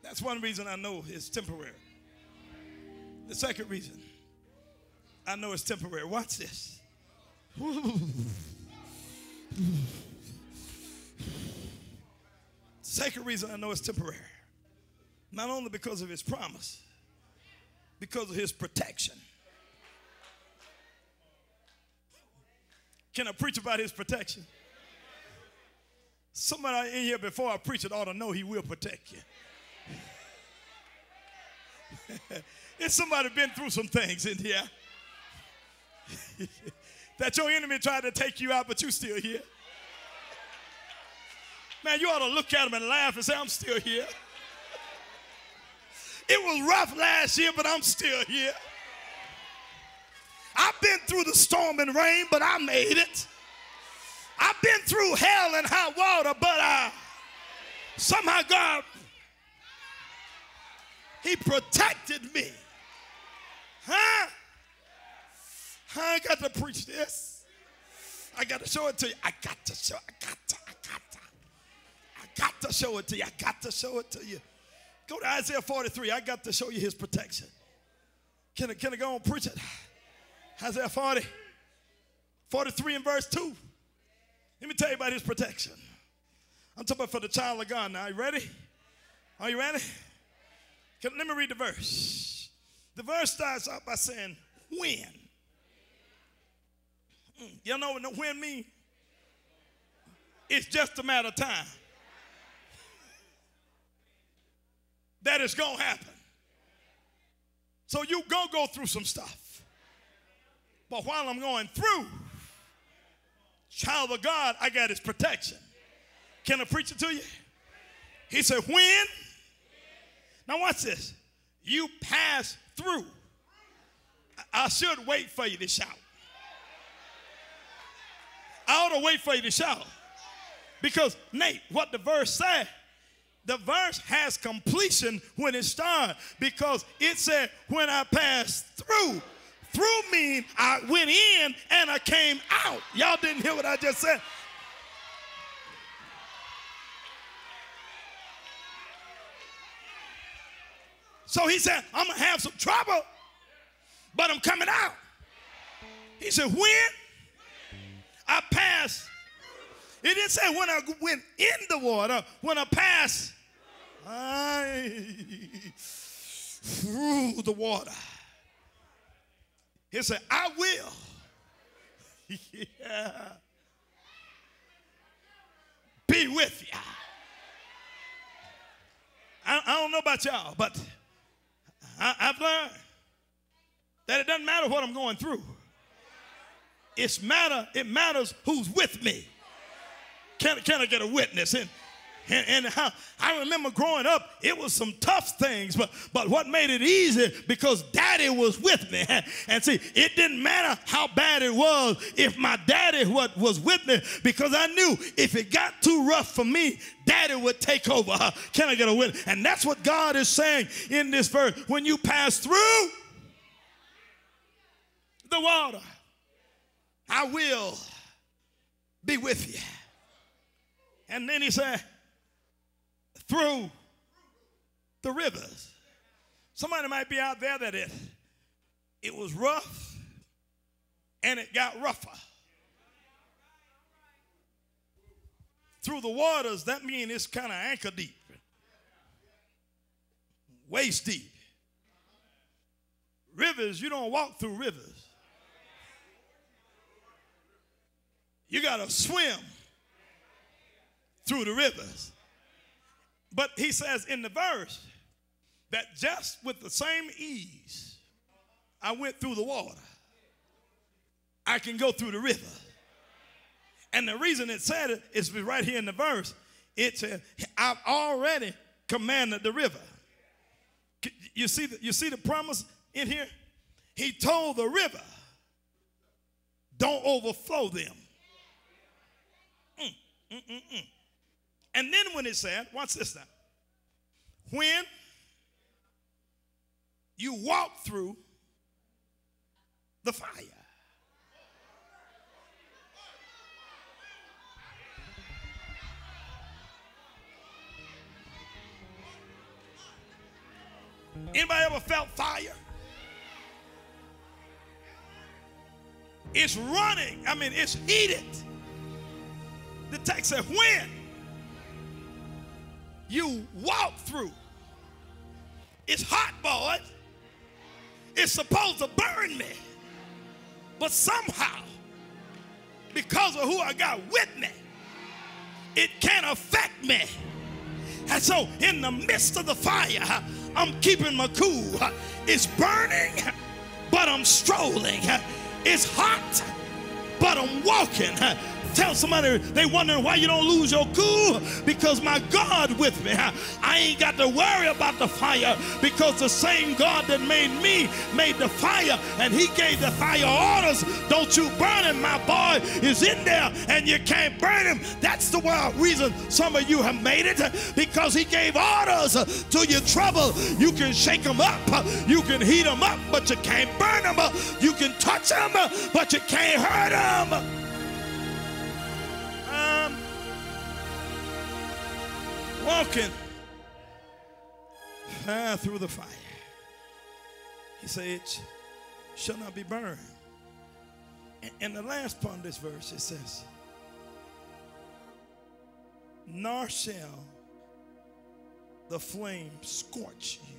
That's one reason I know it's temporary. The second reason I know it's temporary. Watch this. Second reason I know it's temporary. Not only because of his promise, because of his protection. Can I preach about his protection? Somebody in here before I preach it ought to know he will protect you. There's somebody been through some things in here. That your enemy tried to take you out, but you still here. Man, you ought to look at him and laugh and say, I'm still here. It was rough last year, but I'm still here. I've been through the storm and rain, but I made it. I've been through hell and hot water, but somehow God, he protected me. Huh? I got to preach this. I got to show it to you. I got to show it to you. I got to show it to you. Go to Isaiah 43. I got to show you his protection. Can I go and preach it? Isaiah 43 and verse 2. Let me tell you about his protection. I'm talking about for the child of God now. Are you ready? Are you ready? Let me read the verse. The verse starts out by saying, when. Y'all know what when means? It's just a matter of time. That it's going to happen. So you going to go through some stuff. But while I'm going through, child of God, I got his protection. Can I preach it to you? He said, when? Now watch this. You pass through. I should wait for you to shout. I ought to wait for you to shout. Because, Nate, what the verse said, the verse has completion when it starts. Because it said, when I passed through. Through mean I went in and I came out. Y'all didn't hear what I just said. So he said, I'm going to have some trouble, but I'm coming out. He said, when I passed, it didn't say when I went in the water, when I passed through the water. He said, I will be with you. I don't know about y'all, but I've learned that it doesn't matter what I'm going through. It matters who's with me. Can I get a witness? And how I remember growing up, it was some tough things, but what made it easy, because daddy was with me. And see, it didn't matter how bad it was if my daddy was with me, because I knew if it got too rough for me, daddy would take over. Can I get a witness? And that's what God is saying in this verse. When you pass through the water, I will be with you. And then he said, through the rivers. Somebody might be out there that it was rough and it got rougher. Through the waters, that means it's kind of ankle deep, waist deep. Rivers, you don't walk through rivers. You got to swim through the rivers. But he says in the verse that just with the same ease I went through the water, I can go through the river. And the reason it said it is right here in the verse. It said, I've already commanded the river. You see the promise in here? He told the river, don't overflow them. And then when it said, watch this now. When you walk through the fire. Anybody ever felt fire? It's running. I mean, it's heated. The text said, when you walk through, it's hot, boy. It's supposed to burn me. But somehow, because of who I got with me, it can't affect me. And so in the midst of the fire, I'm keeping my cool. It's burning, but I'm strolling. It's hot, but I'm walking. Tell somebody, they wondering why you don't lose your cool. Because my God with me. I ain't got to worry about the fire, because the same God that made me made the fire, and he gave the fire orders. Don't you burn him. My boy is in there and you can't burn him. That's the reason some of you have made it, because he gave orders to your trouble. You can shake them up, you can heat them up, but you can't burn them up. You can touch them, but you can't hurt them. Walking through the fire. He said, it shall not be burned. And the last part of this verse, it says, nor shall the flame scorch you.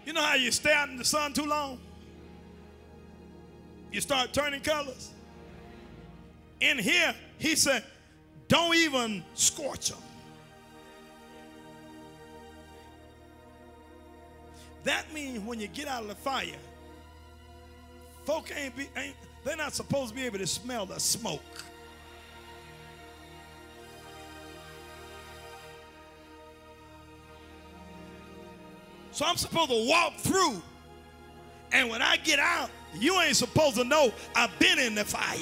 You know how you stay out in the sun too long? You start turning colors. In here, he said, don't even scorch them. That means when you get out of the fire, folk they're not supposed to be able to smell the smoke. So I'm supposed to walk through, and when I get out, you ain't supposed to know I've been in the fire.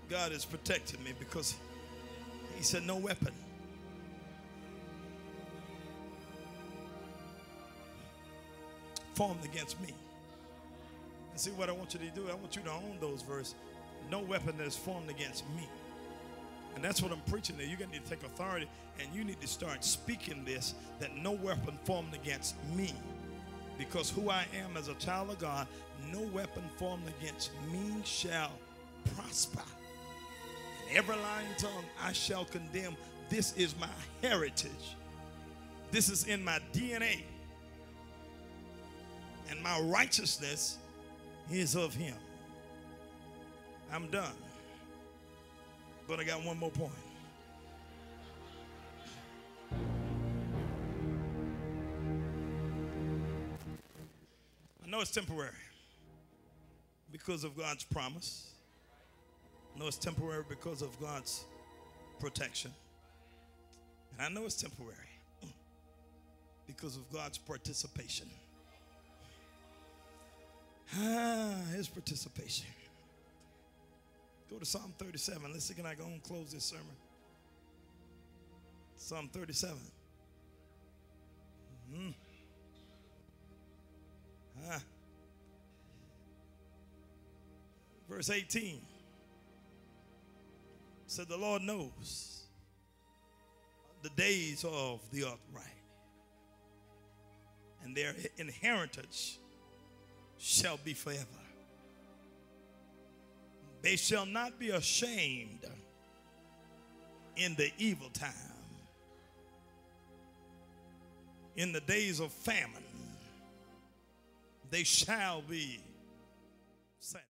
God is protecting me, because he said no weapon formed against me. And see what I want you to do? I want you to own those verses. No weapon that is formed against me. And that's what I'm preaching there. You're going to need to take authority, and you need to start speaking this, that no weapon formed against me. Because who I am as a child of God, no weapon formed against me shall prosper. And every lying tongue I shall condemn. This is my heritage. This is in my DNA. And my righteousness is of him. I'm done. But I got one more point. I know it's temporary because of God's promise. I know it's temporary because of God's protection. And I know it's temporary because of God's participation. His participation. Go to Psalm 37. Let's see, can I go and close this sermon? Psalm 37. Verse 18 said, the Lord knows the days of the upright, and their inheritance shall be forever. They shall not be ashamed in the evil time. In the days of famine, they shall be satisfied.